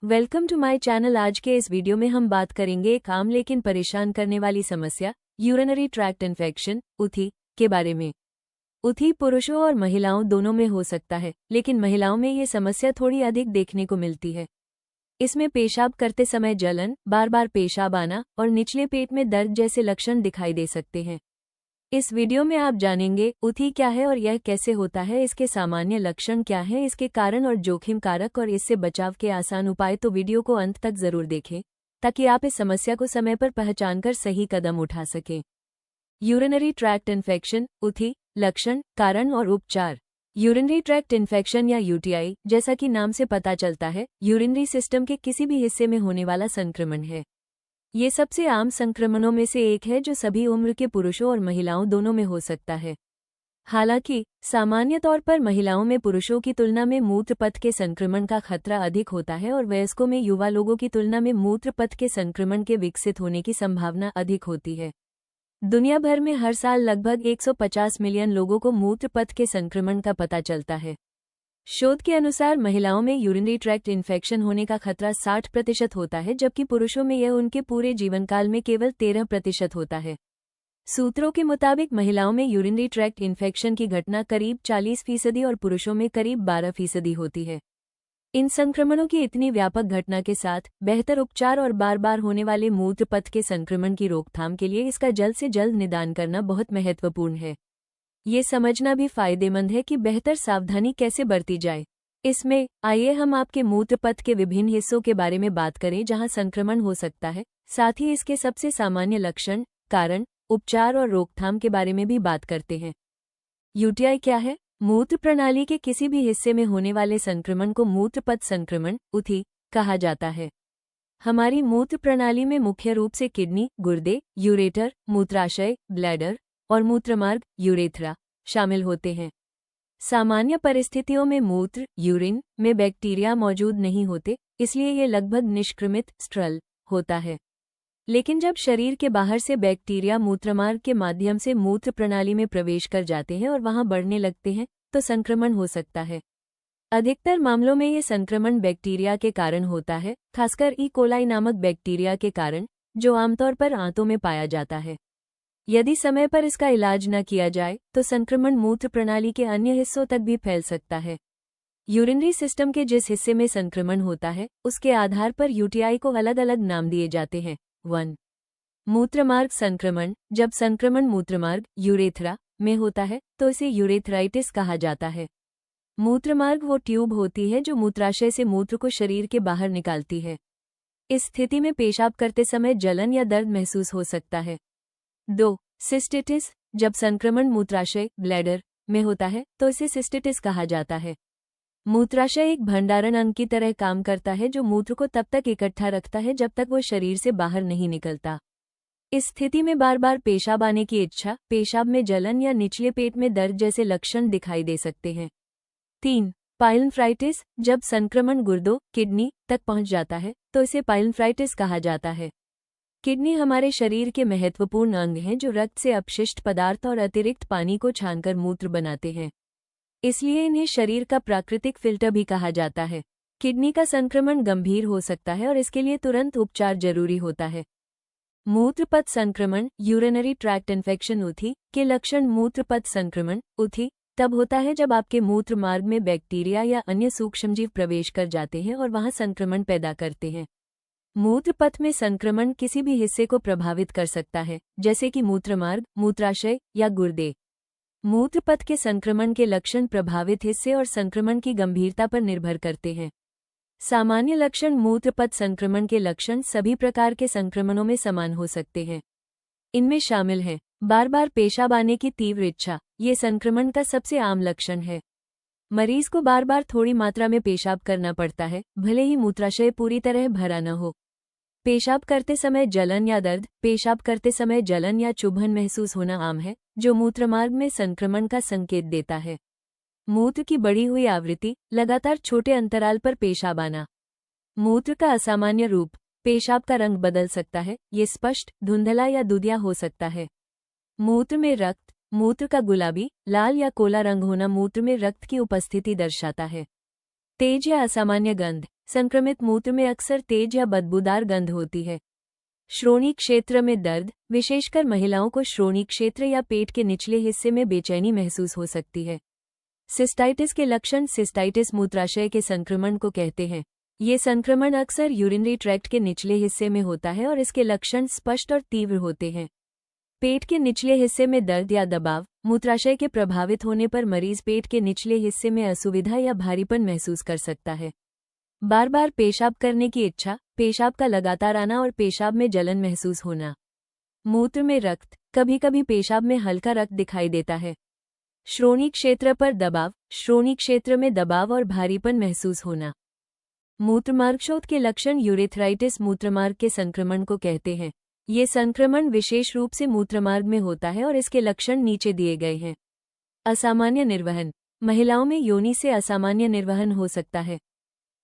Welcome to my channel. आज के इस वीडियो में हम बात करेंगे एक आम लेकिन परेशान करने वाली समस्या यूरिनरी ट्रैक्ट इन्फेक्शन उथी के बारे में। उथी पुरुषों और महिलाओं दोनों में हो सकता है, लेकिन महिलाओं में ये समस्या थोड़ी अधिक देखने को मिलती है। इसमें पेशाब करते समय जलन, बार बार पेशाब आना और निचले पेट में दर्द जैसे लक्षण दिखाई दे सकते हैं। इस वीडियो में आप जानेंगे उथी क्या है और यह कैसे होता है, इसके सामान्य लक्षण क्या हैं, इसके कारण और जोखिम कारक और इससे बचाव के आसान उपाय। तो वीडियो को अंत तक जरूर देखें ताकि आप इस समस्या को समय पर पहचानकर सही कदम उठा सकें। यूरिनरी ट्रैक्ट इन्फेक्शन उथी, लक्षण, कारण और उपचार। यूरिनरी ट्रैक्ट इन्फेक्शन या यूटीआई, जैसा कि नाम से पता चलता है, यूरिनरी सिस्टम के किसी भी हिस्से में होने वाला संक्रमण है। ये सबसे आम संक्रमणों में से एक है जो सभी उम्र के पुरुषों और महिलाओं दोनों में हो सकता है। हालांकि सामान्य तौर पर महिलाओं में पुरुषों की तुलना में मूत्र पथ के संक्रमण का खतरा अधिक होता है और वयस्कों में युवा लोगों की तुलना में मूत्र पथ के संक्रमण के विकसित होने की संभावना अधिक होती है। दुनिया भर में हर साल लगभग 150 मिलियन लोगों को मूत्र पथ के संक्रमण का पता चलता है। शोध के अनुसार महिलाओं में यूरिनरी ट्रैक्ट इन्फेक्शन होने का खतरा 60% होता है, जबकि पुरुषों में यह उनके पूरे जीवनकाल में केवल 13% होता है। सूत्रों के मुताबिक महिलाओं में यूरिनरी ट्रैक्ट इन्फेक्शन की घटना करीब 40% और पुरुषों में करीब 12% होती है। इन संक्रमणों की इतनी व्यापक घटना के साथ बेहतर उपचार और बार बार होने वाले मूत्र पथ के संक्रमण की रोकथाम के लिए इसका जल्द से जल्द निदान करना बहुत महत्वपूर्ण है। ये समझना भी फायदेमंद है कि बेहतर सावधानी कैसे बरती जाए। इसमें आइए हम आपके मूत्र पथ के विभिन्न हिस्सों के बारे में बात करें जहां संक्रमण हो सकता है, साथ ही इसके सबसे सामान्य लक्षण, कारण, उपचार और रोकथाम के बारे में भी बात करते हैं। यूटीआई क्या है? मूत्र प्रणाली के किसी भी हिस्से में होने वाले संक्रमण को मूत्र पथ संक्रमण उथी कहा जाता है। हमारी मूत्र प्रणाली में मुख्य रूप से किडनी, गुर्दे, यूरेटर, मूत्राशय, ब्लैडर और मूत्रमार्ग यूरेथ्रा शामिल होते हैं। सामान्य परिस्थितियों में मूत्र यूरिन में बैक्टीरिया मौजूद नहीं होते, इसलिए ये लगभग निष्क्रमित स्ट्रल होता है। लेकिन जब शरीर के बाहर से बैक्टीरिया मूत्रमार्ग के माध्यम से मूत्र प्रणाली में प्रवेश कर जाते हैं और वहां बढ़ने लगते हैं, तो संक्रमण हो सकता है। अधिकतर मामलों में ये संक्रमण बैक्टीरिया के कारण होता है, खासकर ई कोलाई नामक बैक्टीरिया के कारण, जो आमतौर पर आंतों में पाया जाता है। यदि समय पर इसका इलाज न किया जाए तो संक्रमण मूत्र प्रणाली के अन्य हिस्सों तक भी फैल सकता है। यूरिनरी सिस्टम के जिस हिस्से में संक्रमण होता है, उसके आधार पर यूटीआई को अलग अलग नाम दिए जाते हैं। 1. मूत्रमार्ग संक्रमण। जब संक्रमण मूत्रमार्ग यूरेथ्रा में होता है तो इसे यूरेथ्राइटिस कहा जाता है। मूत्रमार्ग वो ट्यूब होती है जो मूत्राशय से मूत्र को शरीर के बाहर निकालती है। इस स्थिति में पेशाब करते समय जलन या दर्द महसूस हो सकता है। 2. सिस्टिटिस। जब संक्रमण मूत्राशय ब्लैडर में होता है तो इसे सिस्टिटिस कहा जाता है। मूत्राशय एक भंडारण अंग की तरह काम करता है जो मूत्र को तब तक इकट्ठा रखता है जब तक वो शरीर से बाहर नहीं निकलता। इस स्थिति में बार बार पेशाब आने की इच्छा, पेशाब में जलन या निचले पेट में दर्द जैसे लक्षण दिखाई दे सकते हैं। 3. पाइलनेफ्राइटिस। जब संक्रमण गुर्दों, किडनी तक पहुंच जाता है तो इसे पाइलनेफ्राइटिस कहा जाता है। किडनी हमारे शरीर के महत्वपूर्ण अंग हैं जो रक्त से अपशिष्ट पदार्थ और अतिरिक्त पानी को छानकर मूत्र बनाते हैं, इसलिए इन्हें शरीर का प्राकृतिक फिल्टर भी कहा जाता है। किडनी का संक्रमण गंभीर हो सकता है और इसके लिए तुरंत उपचार जरूरी होता है। मूत्र पथ संक्रमण यूरिनरी ट्रैक्ट इन्फेक्शन उथी के लक्षण। मूत्र पथ संक्रमण उथी तब होता है जब आपके मूत्र मार्ग में बैक्टीरिया या अन्य सूक्ष्मजीव प्रवेश कर जाते हैं और वहां संक्रमण पैदा करते हैं। मूत्र पथ में संक्रमण किसी भी हिस्से को प्रभावित कर सकता है, जैसे कि मूत्रमार्ग, मूत्राशय या गुर्दे। मूत्र पथ के संक्रमण के लक्षण प्रभावित हिस्से और संक्रमण की गंभीरता पर निर्भर करते हैं। सामान्य लक्षण। मूत्र पथ संक्रमण के लक्षण सभी प्रकार के संक्रमणों में समान हो सकते हैं। इनमें शामिल हैं बार बार पेशाब आने की तीव्र इच्छा, ये संक्रमण का सबसे आम लक्षण है। मरीज को बार बार थोड़ी मात्रा में पेशाब करना पड़ता है, भले ही मूत्राशय पूरी तरह भरा न हो। पेशाब करते समय जलन या दर्द। पेशाब करते समय जलन या चुभन महसूस होना आम है, जो मूत्रमार्ग में संक्रमण का संकेत देता है। मूत्र की बढ़ी हुई आवृत्ति, लगातार छोटे अंतराल पर पेशाब आना। मूत्र का असामान्य रूप। पेशाब का रंग बदल सकता है, ये स्पष्ट, धुंधला या दूधिया हो सकता है। मूत्र में रक्त। मूत्र का गुलाबी, लाल या कोला रंग होना मूत्र में रक्त की उपस्थिति दर्शाता है। तेज या असामान्य गंध। संक्रमित मूत्र में अक्सर तेज या बदबूदार गंध होती है। श्रोणि क्षेत्र में दर्द, विशेषकर महिलाओं को श्रोणि क्षेत्र या पेट के निचले हिस्से में बेचैनी महसूस हो सकती है। सिस्टाइटिस के लक्षण। सिस्टाइटिस मूत्राशय के संक्रमण को कहते हैं। ये संक्रमण अक्सर यूरिनरी ट्रैक्ट के निचले हिस्से में होता है और इसके लक्षण स्पष्ट और तीव्र होते हैं। पेट के निचले हिस्से में दर्द या दबाव। मूत्राशय के प्रभावित होने पर मरीज पेट के निचले हिस्से में असुविधा या भारीपन महसूस कर सकता है। बार बार पेशाब करने की इच्छा, पेशाब का लगातार आना और पेशाब में जलन महसूस होना। मूत्र में रक्त, कभी कभी पेशाब में हल्का रक्त दिखाई देता है। श्रोणि क्षेत्र पर दबाव, श्रोणि क्षेत्र में दबाव और भारीपन महसूस होना। मूत्रमार्ग शोथ के लक्षण। यूरेथ्राइटिस मूत्रमार्ग के संक्रमण को कहते हैं। ये संक्रमण विशेष रूप से मूत्रमार्ग में होता है और इसके लक्षण नीचे दिए गए हैं। असामान्य निर्वहन। महिलाओं में योनि से असामान्य निर्वहन हो सकता है।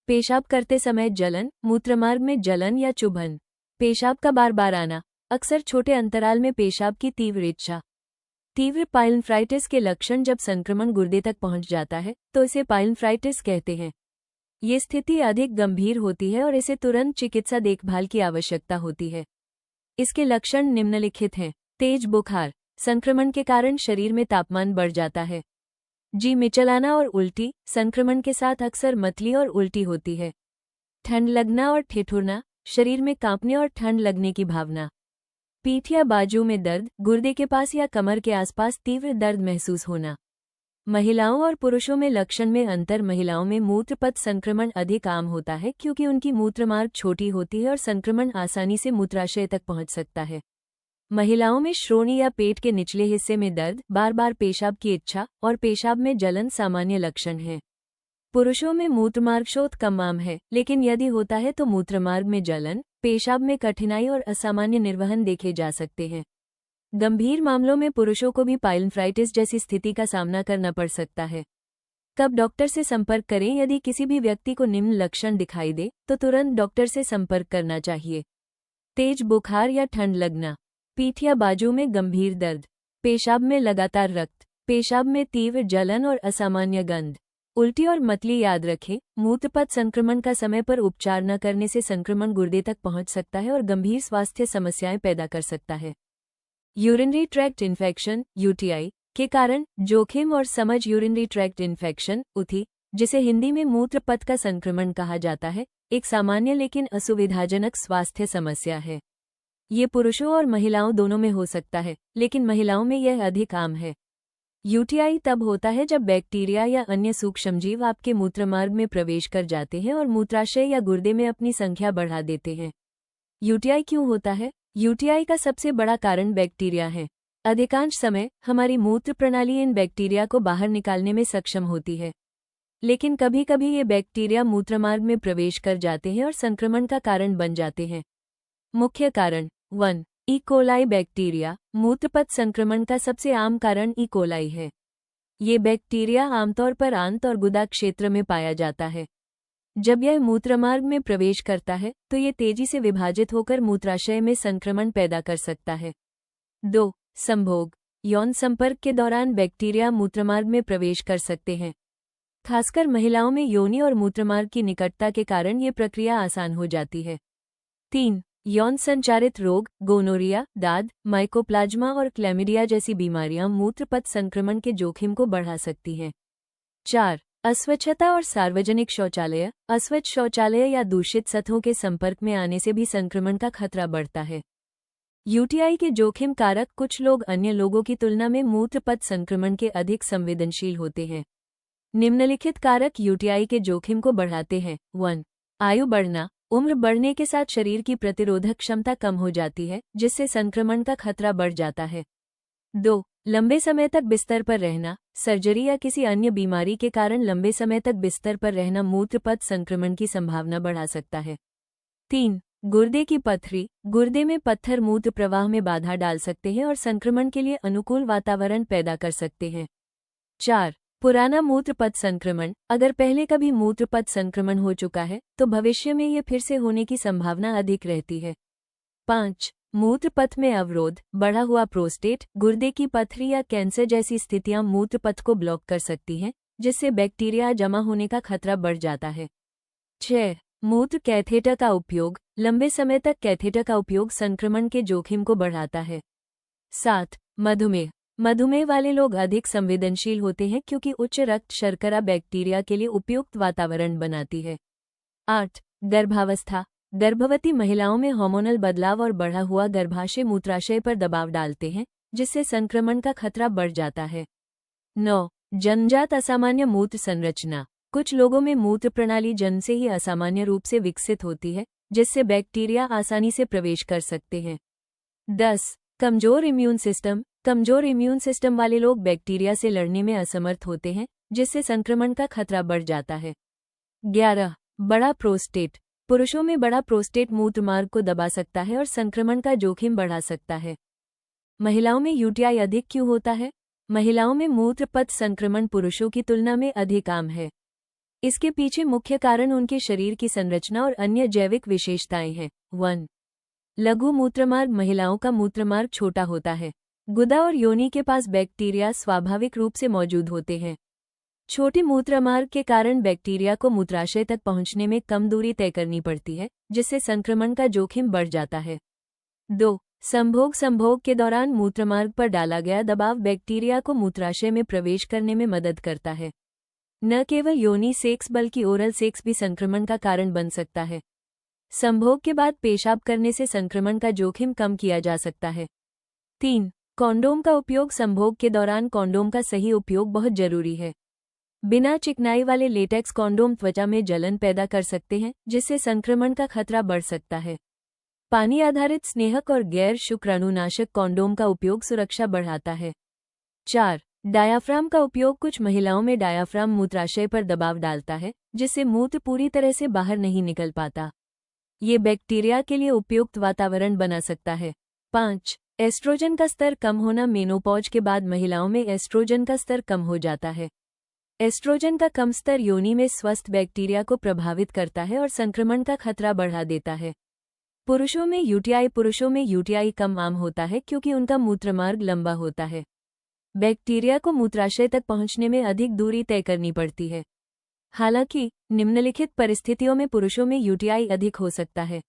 पेशाब करते समय जलन, मूत्रमार्ग में जलन या चुभन। पेशाब का बार बार आना, अक्सर छोटे अंतराल में पेशाब की तीव्र इच्छा। तीव्र पाइलनेफ्राइटिस के लक्षण। जब संक्रमण गुर्दे तक पहुंच जाता है तो इसे पाइलनेफ्राइटिस कहते हैं। ये स्थिति अधिक गंभीर होती है और इसे तुरंत चिकित्सा देखभाल की आवश्यकता होती है। इसके लक्षण निम्नलिखित हैं। तेज बुखार, संक्रमण के कारण शरीर में तापमान बढ़ जाता है। जी मिचलाना और उल्टी, संक्रमण के साथ अक्सर मतली और उल्टी होती है। ठंड लगना और ठिठुरना, शरीर में कांपने और ठंड लगने की भावना। पीठ या बाजू में दर्द, गुर्दे के पास या कमर के आसपास तीव्र दर्द महसूस होना। महिलाओं और पुरुषों में लक्षण में अंतर। महिलाओं में मूत्रपथ संक्रमण अधिक आम होता है क्योंकि उनकी मूत्रमार्ग छोटी होती है और संक्रमण आसानी से मूत्राशय तक पहुंच सकता है। महिलाओं में श्रोणि या पेट के निचले हिस्से में दर्द, बार बार पेशाब की इच्छा और पेशाब में जलन सामान्य लक्षण हैं। पुरुषों में मूत्रमार्ग शोथ कम आम है, लेकिन यदि होता है तो मूत्रमार्ग में जलन, पेशाब में कठिनाई और असामान्य निर्वहन देखे जा सकते हैं। गंभीर मामलों में पुरुषों को भी पाइलनेफ्राइटिस जैसी स्थिति का सामना करना पड़ सकता है। कब डॉक्टर से संपर्क करें? यदि किसी भी व्यक्ति को निम्न लक्षण दिखाई दे तो तुरंत डॉक्टर से संपर्क करना चाहिए। तेज बुखार या ठंड लगना, पीठ या बाजू में गंभीर दर्द, पेशाब में लगातार रक्त, पेशाब में तीव्र जलन और असामान्य गंध, उल्टी और मतली। याद रखें, मूत्रपथ संक्रमण का समय पर उपचार न करने से संक्रमण गुर्दे तक पहुंच सकता है और गंभीर स्वास्थ्य समस्याएं पैदा कर सकता है। यूरिनरी ट्रैक्ट इन्फेक्शन यूटीआई के कारण जोखिम और समझ। यूरिनरी ट्रैक्ट इन्फेक्शन उथी, जिसे हिंदी में मूत्रपथ का संक्रमण कहा जाता है, एक सामान्य लेकिन असुविधाजनक स्वास्थ्य समस्या है। ये पुरुषों और महिलाओं दोनों में हो सकता है, लेकिन महिलाओं में यह अधिक आम है। यूटीआई तब होता है जब बैक्टीरिया या अन्य सूक्ष्मजीव आपके मूत्रमार्ग में प्रवेश कर जाते हैं और मूत्राशय या गुर्दे में अपनी संख्या बढ़ा देते हैं। यूटीआई क्यों होता है? यूटीआई का सबसे बड़ा कारण बैक्टीरिया है। अधिकांश समय हमारी मूत्र प्रणाली इन बैक्टीरिया को बाहर निकालने में सक्षम होती है, लेकिन कभी कभी ये बैक्टीरिया मूत्रमार्ग में प्रवेश कर जाते हैं और संक्रमण का कारण बन जाते हैं। मुख्य कारण 1. E coli bacteria. मूत्रपथ संक्रमण का सबसे आम कारण ई कोलाई है। ये बैक्टीरिया आमतौर पर आंत और गुदा क्षेत्र में पाया जाता है। जब यह मूत्रमार्ग में प्रवेश करता है तो ये तेजी से विभाजित होकर मूत्राशय में संक्रमण पैदा कर सकता है। 2. संभोग। यौन संपर्क के दौरान बैक्टीरिया मूत्रमार्ग में प्रवेश कर सकते हैं। खासकर महिलाओं में योनि और मूत्रमार्ग की निकटता के कारण ये प्रक्रिया आसान हो जाती है। 3. यौन संचारित रोग। गोनोरिया, दाद, माइकोप्लाज्मा और क्लैमिडिया जैसी बीमारियां मूत्रपथ संक्रमण के जोखिम को बढ़ा सकती हैं। 4. अस्वच्छता और सार्वजनिक शौचालय। अस्वच्छ शौचालय या दूषित सतहों के संपर्क में आने से भी संक्रमण का खतरा बढ़ता है। यूटीआई के जोखिम कारक। कुछ लोग अन्य लोगों की तुलना में मूत्रपथ संक्रमण के अधिक संवेदनशील होते हैं। निम्नलिखित कारक यूटीआई के जोखिम को बढ़ाते हैं। 1. आयु बढ़ना। उम्र बढ़ने के साथ शरीर की प्रतिरोधक क्षमता कम हो जाती है, जिससे संक्रमण का खतरा बढ़ जाता है। 2. लंबे समय तक बिस्तर पर रहना। सर्जरी या किसी अन्य बीमारी के कारण लंबे समय तक बिस्तर पर रहना मूत्रपथ संक्रमण की संभावना बढ़ा सकता है। 3. गुर्दे की पथरी। गुर्दे में पत्थर मूत्र प्रवाह में बाधा डाल सकते हैं और संक्रमण के लिए अनुकूल वातावरण पैदा कर सकते हैं। 4. पुराना मूत्रपथ संक्रमण। अगर पहले कभी मूत्रपथ संक्रमण हो चुका है तो भविष्य में ये फिर से होने की संभावना अधिक रहती है। 5. मूत्रपथ में अवरोध। बढ़ा हुआ प्रोस्टेट, गुर्दे की पथरी या कैंसर जैसी स्थितियां मूत्रपथ को ब्लॉक कर सकती हैं, जिससे बैक्टीरिया जमा होने का खतरा बढ़ जाता है। 6. मूत्र कैथेटर का उपयोग। लंबे समय तक कैथेटर का उपयोग संक्रमण के जोखिम को बढ़ाता है। 7. मधुमेह। मधुमेह वाले लोग अधिक संवेदनशील होते हैं क्योंकि उच्च रक्त शर्करा बैक्टीरिया के लिए उपयुक्त वातावरण बनाती है। 8. गर्भावस्था। गर्भवती महिलाओं में हार्मोनल बदलाव और बढ़ा हुआ गर्भाशय मूत्राशय पर दबाव डालते हैं, जिससे संक्रमण का खतरा बढ़ जाता है। 9. जन्मजात असामान्य मूत्र संरचना। कुछ लोगों में मूत्र प्रणाली जन्म से ही असामान्य रूप से विकसित होती है, जिससे बैक्टीरिया आसानी से प्रवेश कर सकते हैं। 10. कमजोर इम्यून सिस्टम। कमजोर इम्यून सिस्टम वाले लोग बैक्टीरिया से लड़ने में असमर्थ होते हैं, जिससे संक्रमण का खतरा बढ़ जाता है। 11. बड़ा प्रोस्टेट। पुरुषों में बड़ा प्रोस्टेट मूत्रमार्ग को दबा सकता है और संक्रमण का जोखिम बढ़ा सकता है। महिलाओं में यूटीआई अधिक क्यों होता है? महिलाओं में मूत्रपथ संक्रमण पुरुषों की तुलना में अधिक आम है। इसके पीछे मुख्य कारण उनके शरीर की संरचना और अन्य जैविक विशेषताएं हैं। 1. लघु मूत्रमार्ग। महिलाओं का मूत्रमार्ग छोटा होता है। गुदा और योनि के पास बैक्टीरिया स्वाभाविक रूप से मौजूद होते हैं। छोटे मूत्रमार्ग के कारण बैक्टीरिया को मूत्राशय तक पहुंचने में कम दूरी तय करनी पड़ती है, जिससे संक्रमण का जोखिम बढ़ जाता है। 2. संभोग। संभोग के दौरान मूत्रमार्ग पर डाला गया दबाव बैक्टीरिया को मूत्राशय में प्रवेश करने में मदद करता है। न केवल योनि सेक्स बल्कि ओरल सेक्स भी संक्रमण का कारण बन सकता है। संभोग के बाद पेशाब करने से संक्रमण का जोखिम कम किया जा सकता है। 3. कॉन्डोम का उपयोग। संभोग के दौरान कॉन्डोम का सही उपयोग बहुत जरूरी है। बिना चिकनाई वाले लेटेक्स कॉन्डोम त्वचा में जलन पैदा कर सकते हैं, जिससे संक्रमण का खतरा बढ़ सकता है। पानी आधारित स्नेहक और गैर शुक्राणुनाशक कॉन्डोम का उपयोग सुरक्षा बढ़ाता है। 4. डायाफ्राम का उपयोग। कुछ महिलाओं में डायाफ्राम मूत्राशय पर दबाव डालता है, जिससे मूत्र पूरी तरह से बाहर नहीं निकल पाता। ये बैक्टीरिया के लिए उपयुक्त वातावरण बना सकता है। 5. एस्ट्रोजन का स्तर कम होना। मेनोपॉज के बाद महिलाओं में एस्ट्रोजन का स्तर कम हो जाता है। एस्ट्रोजन का कम स्तर योनि में स्वस्थ बैक्टीरिया को प्रभावित करता है और संक्रमण का खतरा बढ़ा देता है। पुरुषों में यूटीआई। पुरुषों में यूटीआई कम आम होता है क्योंकि उनका मूत्रमार्ग लंबा होता है। बैक्टीरिया को मूत्राशय तक पहुंचने में अधिक दूरी तय करनी पड़ती है। हालांकि निम्नलिखित परिस्थितियों में पुरुषों में यूटीआई अधिक हो सकता है।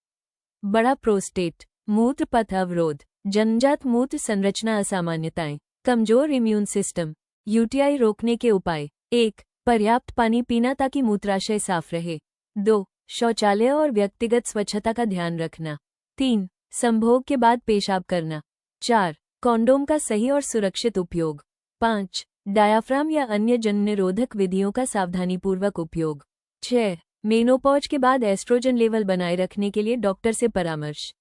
बड़ा प्रोस्टेट, मूत्रपथ अवरोध, जन्मजात मूत्र संरचना असामान्यताएं, कमजोर इम्यून सिस्टम। यूटीआई रोकने के उपाय। 1. पर्याप्त पानी पीना ताकि मूत्राशय साफ रहे। 2. शौचालय और व्यक्तिगत स्वच्छता का ध्यान रखना। 3. संभोग के बाद पेशाब करना। 4. कॉन्डोम का सही और सुरक्षित उपयोग। 5. डायाफ्राम या अन्य जन निरोधक विधियों का सावधानीपूर्वक उपयोग। 6. मेनोपॉज के बाद एस्ट्रोजन लेवल बनाए रखने के लिए डॉक्टर से परामर्श।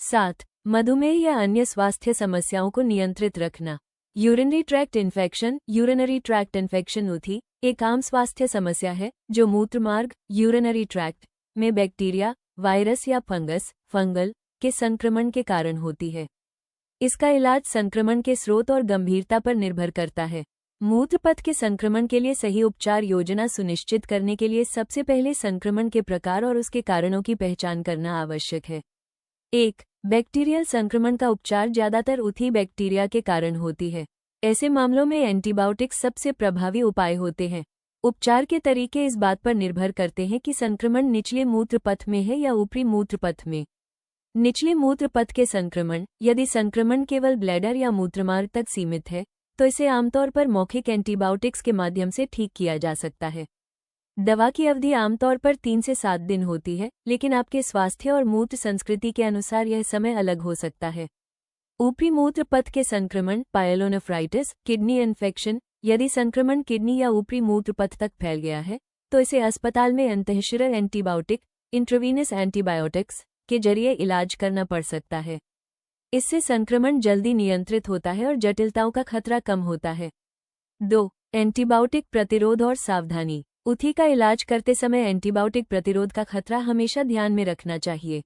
7. मधुमेह या अन्य स्वास्थ्य समस्याओं को नियंत्रित रखना। Urinary tract infection. Urinary tract infection UTI एक आम स्वास्थ्य समस्या है जो मूत्रमार्ग यूरिनरी ट्रैक्ट में बैक्टीरिया, वायरस या फंगल के संक्रमण के कारण होती है। इसका इलाज संक्रमण के स्रोत और गंभीरता पर निर्भर करता है। मूत्रपथ के संक्रमण के लिए सही उपचार योजना सुनिश्चित करने के लिए सबसे पहले संक्रमण के प्रकार और उसके कारणों की पहचान करना आवश्यक है। 1. बैक्टीरियल संक्रमण का उपचार ज्यादातर UTI बैक्टीरिया के कारण होती है। ऐसे मामलों में एंटीबायोटिक्स सबसे प्रभावी उपाय होते हैं। उपचार के तरीके इस बात पर निर्भर करते हैं कि संक्रमण निचले मूत्रपथ में है या ऊपरी मूत्रपथ में। निचले मूत्रपथ के संक्रमण। यदि संक्रमण केवल ब्लैडर या मूत्रमार्ग तक सीमित है, तो इसे आमतौर पर मौखिक एंटीबायोटिक्स के माध्यम से ठीक किया जा सकता है। दवा की अवधि आमतौर पर 3 से 7 दिन होती है, लेकिन आपके स्वास्थ्य और मूत्र संस्कृति के अनुसार यह समय अलग हो सकता है। ऊपरी मूत्रपथ के संक्रमण। Pyelonephritis, kidney infection. यदि संक्रमण किडनी या ऊपरी मूत्रपथ तक फैल गया है, तो इसे अस्पताल में अंतःशिरा एंटीबायोटिक इंट्रावीनस एंटीबायोटिक्स के जरिए इलाज करना पड़ सकता है। इससे संक्रमण जल्दी नियंत्रित होता है और जटिलताओं का खतरा कम होता है। 2. एंटीबायोटिक प्रतिरोध और सावधानी। UTI का इलाज करते समय एंटीबायोटिक प्रतिरोध का खतरा हमेशा ध्यान में रखना चाहिए।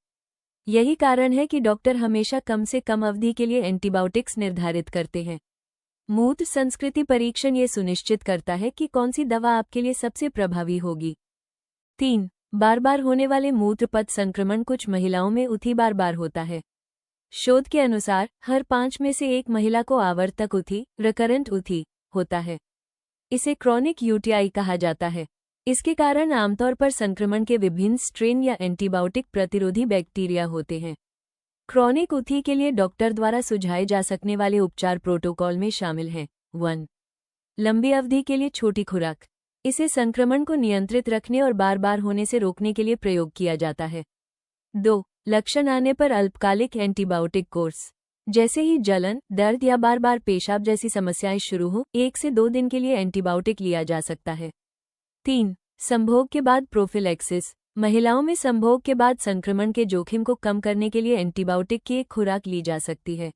यही कारण है कि डॉक्टर हमेशा कम से कम अवधि के लिए एंटीबायोटिक्स निर्धारित करते हैं। मूत्र संस्कृति परीक्षण ये सुनिश्चित करता है कि कौन सी दवा आपके लिए सबसे प्रभावी होगी। 3. बार बार होने वाले मूत्रपथ संक्रमण। कुछ महिलाओं में UTI बार बार होता है। शोध के अनुसार हर 5 में से 1 महिला को आवर्तक UTI रिकरेंट UTI होता है। इसे क्रॉनिक UTI कहा जाता है। इसके कारण आमतौर पर संक्रमण के विभिन्न स्ट्रेन या एंटीबायोटिक प्रतिरोधी बैक्टीरिया होते हैं। क्रॉनिक उथी के लिए डॉक्टर द्वारा सुझाए जा सकने वाले उपचार प्रोटोकॉल में शामिल हैं। 1. लंबी अवधि के लिए छोटी खुराक। इसे संक्रमण को नियंत्रित रखने और बार बार होने से रोकने के लिए प्रयोग किया जाता है। 2. लक्षण आने पर अल्पकालिक एंटीबायोटिक कोर्स। जैसे ही जलन, दर्द या बार बार पेशाब जैसी समस्याएं शुरू हो, 1 से 2 दिन के लिए एंटीबायोटिक लिया जा सकता है। 3. संभोग के बाद प्रोफिलैक्सिस। महिलाओं में संभोग के बाद संक्रमण के जोखिम को कम करने के लिए एंटीबायोटिक की एक खुराक ली जा सकती है।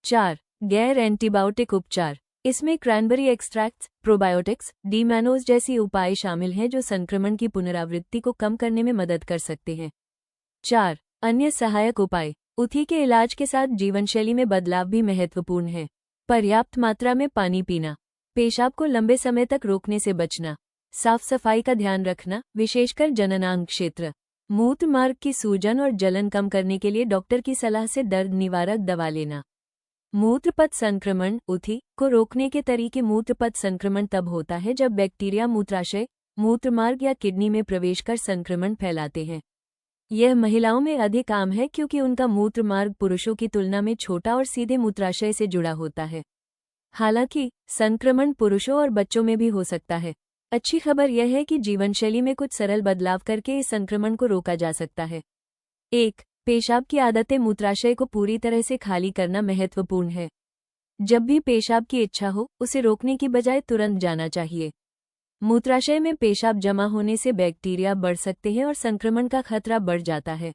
4. गैर एंटीबायोटिक उपचार। इसमें क्रैनबेरी एक्सट्रैक्ट्स, प्रोबायोटिक्स, डीमैनोज जैसी उपाय शामिल हैं जो संक्रमण की पुनरावृत्ति को कम करने में मदद कर सकते हैं। 4. अन्य सहायक उपाय। उथी के इलाज के साथ जीवनशैली में बदलाव भी महत्वपूर्ण है। पर्याप्त मात्रा में पानी पीना, पेशाब को लंबे समय तक रोकने से बचना, साफ सफाई का ध्यान रखना, विशेषकर जननांग क्षेत्र, मूत्र मार्ग की सूजन और जलन कम करने के लिए डॉक्टर की सलाह से दर्द निवारक दवा लेना। मूत्रपथ संक्रमण उथी को रोकने के तरीके। मूत्रपथ संक्रमण तब होता है जब बैक्टीरिया मूत्राशय, मूत्रमार्ग या किडनी में प्रवेश कर संक्रमण फैलाते हैं। यह महिलाओं में अधिक आम है क्योंकि उनका मूत्रमार्ग पुरुषों की तुलना में छोटा और सीधे मूत्राशय से जुड़ा होता है। हालांकि संक्रमण पुरुषों और बच्चों में भी हो सकता है। अच्छी खबर यह है कि जीवनशैली में कुछ सरल बदलाव करके इस संक्रमण को रोका जा सकता है। 1. पेशाब की आदतें। मूत्राशय को पूरी तरह से खाली करना महत्वपूर्ण है। जब भी पेशाब की इच्छा हो, उसे रोकने की बजाय तुरंत जाना चाहिए। मूत्राशय में पेशाब जमा होने से बैक्टीरिया बढ़ सकते हैं और संक्रमण का खतरा बढ़ जाता है।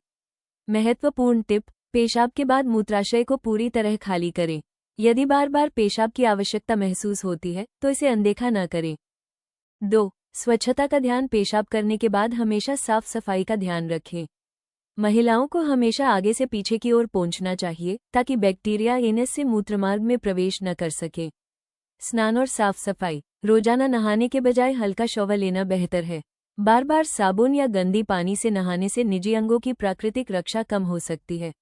महत्वपूर्ण टिप: पेशाब के बाद मूत्राशय को पूरी तरह खाली करें। यदि बार बार पेशाब की आवश्यकता महसूस होती है तो इसे अनदेखा न करें। 2. स्वच्छता का ध्यान। पेशाब करने के बाद हमेशा साफ सफाई का ध्यान रखें। महिलाओं को हमेशा आगे से पीछे की ओर पोंछना चाहिए ताकि बैक्टीरिया एनस से मूत्रमार्ग में प्रवेश न कर सके। स्नान और साफ सफाई। रोजाना नहाने के बजाय हल्का शॉवर लेना बेहतर है। बार बार साबुन या गंदी पानी से नहाने से निजी अंगों की प्राकृतिक रक्षा कम हो सकती है।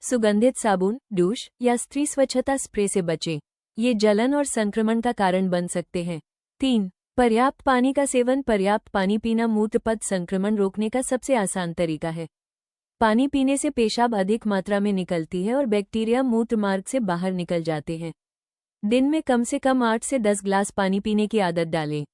सुगंधित साबुन, douche या स्त्री स्वच्छता स्प्रे से बचें। ये जलन और संक्रमण का कारण बन सकते हैं। 3. पर्याप्त पानी का सेवन। पर्याप्त पानी पीना मूत्रपथ संक्रमण रोकने का सबसे आसान तरीका है। पानी पीने से पेशाब अधिक मात्रा में निकलती है और बैक्टीरिया मूत्रमार्ग से बाहर निकल जाते हैं। दिन में कम से कम 8 से 10 ग्लास पानी पीने की आदत डालें।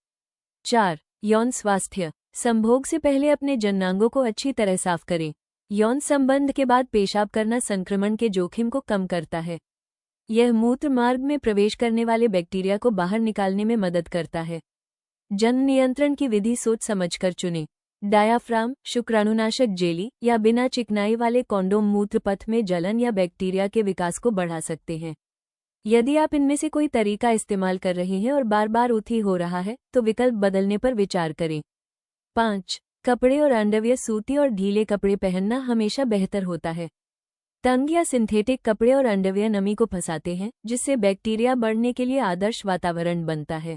4. यौन स्वास्थ्य। संभोग से पहले अपने जननांगों को अच्छी तरह साफ करें। यौन संबंध के बाद पेशाब करना संक्रमण के जोखिम को कम करता है। यह मूत्रमार्ग में प्रवेश करने वाले बैक्टीरिया को बाहर निकालने में मदद करता है। जन नियंत्रण की विधि सोच समझकर चुनें। डायाफ्राम, शुक्राणुनाशक जेली या बिना चिकनाई वाले कॉन्डोम मूत्रपथ में जलन या बैक्टीरिया के विकास को बढ़ा सकते हैं। यदि आप इनमें से कोई तरीका इस्तेमाल कर रहे हैं और बार बार उथी हो रहा है तो विकल्प बदलने पर विचार करें। 5. कपड़े और अंडरवियर। सूती और ढीले कपड़े पहनना हमेशा बेहतर होता है। तंग या सिंथेटिक कपड़े और अंडरवियर नमी को फंसाते हैं जिससे बैक्टीरिया बढ़ने के लिए आदर्श वातावरण बनता है।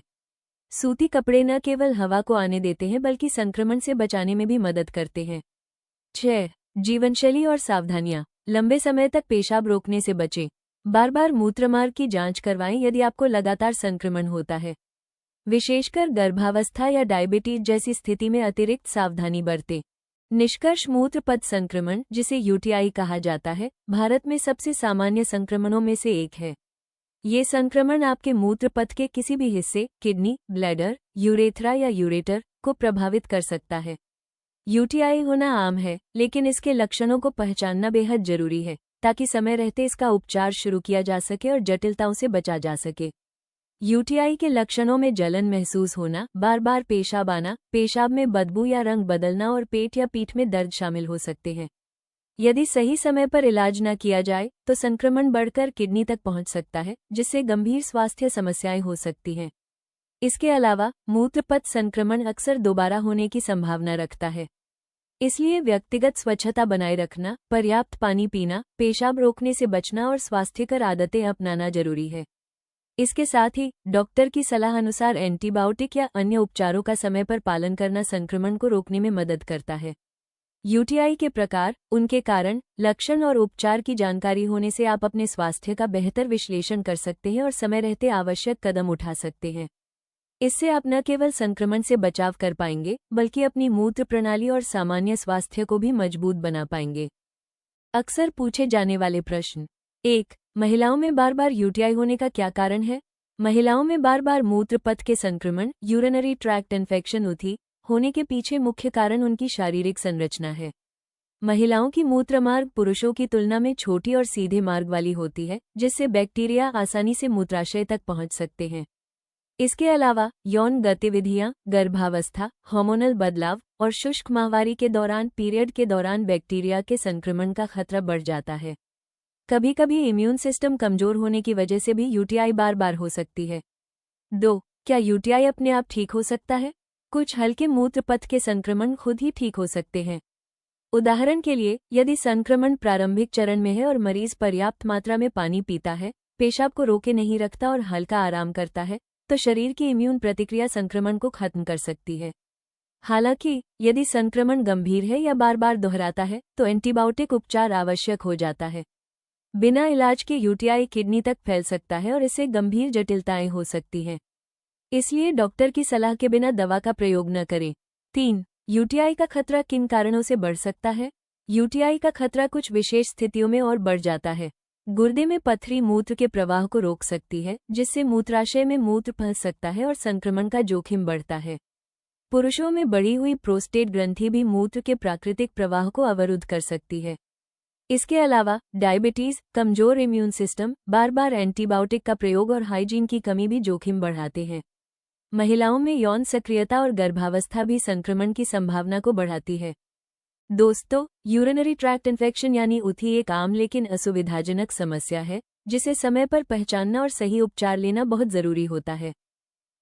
सूती कपड़े न केवल हवा को आने देते हैं बल्कि संक्रमण से बचाने में भी मदद करते हैं। 6. जीवनशैली और सावधानियां। लंबे समय तक पेशाब रोकने से बचें। बार बार मूत्रमार्ग की जांच करवाएं यदि आपको लगातार संक्रमण होता है। विशेषकर गर्भावस्था या डायबिटीज जैसी स्थिति में अतिरिक्त सावधानी बरतें। निष्कर्ष: मूत्रपथ संक्रमण, जिसे यूटीआई कहा जाता है, भारत में सबसे सामान्य संक्रमणों में से एक है। ये संक्रमण आपके मूत्रपथ के किसी भी हिस्से, किडनी, ब्लैडर, यूरेथ्रा या यूरेटर, को प्रभावित कर सकता है। यूटीआई होना आम है, लेकिन इसके लक्षणों को पहचानना बेहद जरूरी है ताकि समय रहते इसका उपचार शुरू किया जा सके और जटिलताओं से बचा जा सके। यूटीआई के लक्षणों में जलन महसूस होना, बार बार पेशाब आना, पेशाब में बदबू या रंग बदलना और पेट या पीठ में दर्द शामिल हो सकते हैं। यदि सही समय पर इलाज न किया जाए तो संक्रमण बढ़कर किडनी तक पहुंच सकता है, जिससे गंभीर स्वास्थ्य समस्याएं हो सकती हैं। इसके अलावा मूत्रपथ संक्रमण अक्सर दोबारा होने की संभावना रखता है। इसलिए व्यक्तिगत स्वच्छता बनाए रखना, पर्याप्त पानी पीना, पेशाब रोकने से बचना और स्वास्थ्यकर आदतें अपनाना जरूरी है। इसके साथ ही डॉक्टर की सलाह अनुसार एंटीबायोटिक या अन्य उपचारों का समय पर पालन करना संक्रमण को रोकने में मदद करता है। यूटीआई के प्रकार, उनके कारण, लक्षण और उपचार की जानकारी होने से आप अपने स्वास्थ्य का बेहतर विश्लेषण कर सकते हैं और समय रहते आवश्यक कदम उठा सकते हैं। इससे आप न केवल संक्रमण से बचाव कर पाएंगे बल्कि अपनी मूत्र प्रणाली और सामान्य स्वास्थ्य को भी मजबूत बना पाएंगे। अक्सर पूछे जाने वाले प्रश्न। 1. महिलाओं में बार बार यूटीआई होने का क्या कारण है? महिलाओं में बार बार मूत्र पथ के संक्रमण यूरिनरी ट्रैक्ट इन्फेक्शन UTI होने के पीछे मुख्य कारण उनकी शारीरिक संरचना है। महिलाओं की मूत्र मार्ग पुरुषों की तुलना में छोटी और सीधे मार्ग वाली होती है, जिससे बैक्टीरिया आसानी से मूत्राशय तक पहुंच सकते हैं। इसके अलावा यौन गतिविधियां, गर्भावस्था, हार्मोनल बदलाव और शुष्क माहवारी के दौरान पीरियड के दौरान बैक्टीरिया के संक्रमण का खतरा बढ़ जाता है। कभी कभी इम्यून सिस्टम कमजोर होने की वजह से भी यूटीआई बार बार हो सकती है। 2. क्या यूटीआई अपने आप ठीक हो सकता है? कुछ हल्के मूत्र पथ के संक्रमण खुद ही ठीक हो सकते हैं। उदाहरण के लिए, यदि संक्रमण प्रारंभिक चरण में है और मरीज पर्याप्त मात्रा में पानी पीता है, पेशाब को रोके नहीं रखता और हल्का आराम करता है, तो शरीर की इम्यून प्रतिक्रिया संक्रमण को खत्म कर सकती है। हालांकि यदि संक्रमण गंभीर है या बार बार दोहराता है, तो एंटीबायोटिक उपचार आवश्यक हो जाता है। बिना इलाज के यूटीआई किडनी तक फैल सकता है और इससे गंभीर जटिलताएं हो सकती हैं। इसलिए डॉक्टर की सलाह के बिना दवा का प्रयोग न करें। 3. यूटीआई का खतरा किन कारणों से बढ़ सकता है? यूटीआई का खतरा कुछ विशेष स्थितियों में और बढ़ जाता है। गुर्दे में पथरी मूत्र के प्रवाह को रोक सकती है, जिससे मूत्राशय में मूत्र फंस सकता है और संक्रमण का जोखिम बढ़ता है। पुरुषों में बढ़ी हुई प्रोस्टेट ग्रंथि भी मूत्र के प्राकृतिक प्रवाह को अवरुद्ध कर सकती है। इसके अलावा डायबिटीज, कमजोर इम्यून सिस्टम, बार बार एंटीबायोटिक का प्रयोग और हाइजीन की कमी भी जोखिम बढ़ाते हैं। महिलाओं में यौन सक्रियता और गर्भावस्था भी संक्रमण की संभावना को बढ़ाती है। दोस्तों, यूरिनरी ट्रैक्ट इन्फेक्शन यानी UTI एक आम लेकिन असुविधाजनक समस्या है, जिसे समय पर पहचानना और सही उपचार लेना बहुत जरूरी होता है।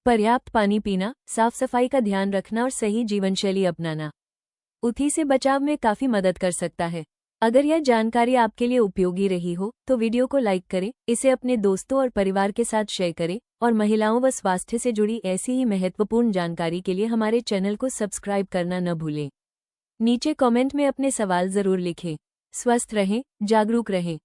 पर्याप्त पानी पीना, साफ सफाई का ध्यान रखना और सही जीवनशैली अपनाना UTI से बचाव में काफी मदद कर सकता है। अगर यह जानकारी आपके लिए उपयोगी रही हो तो वीडियो को लाइक करें, इसे अपने दोस्तों और परिवार के साथ शेयर करें और महिलाओं व स्वास्थ्य से जुड़ी ऐसी ही महत्वपूर्ण जानकारी के लिए हमारे चैनल को सब्सक्राइब करना न भूलें। नीचे कमेंट में अपने सवाल जरूर लिखें। स्वस्थ रहें, जागरूक रहें।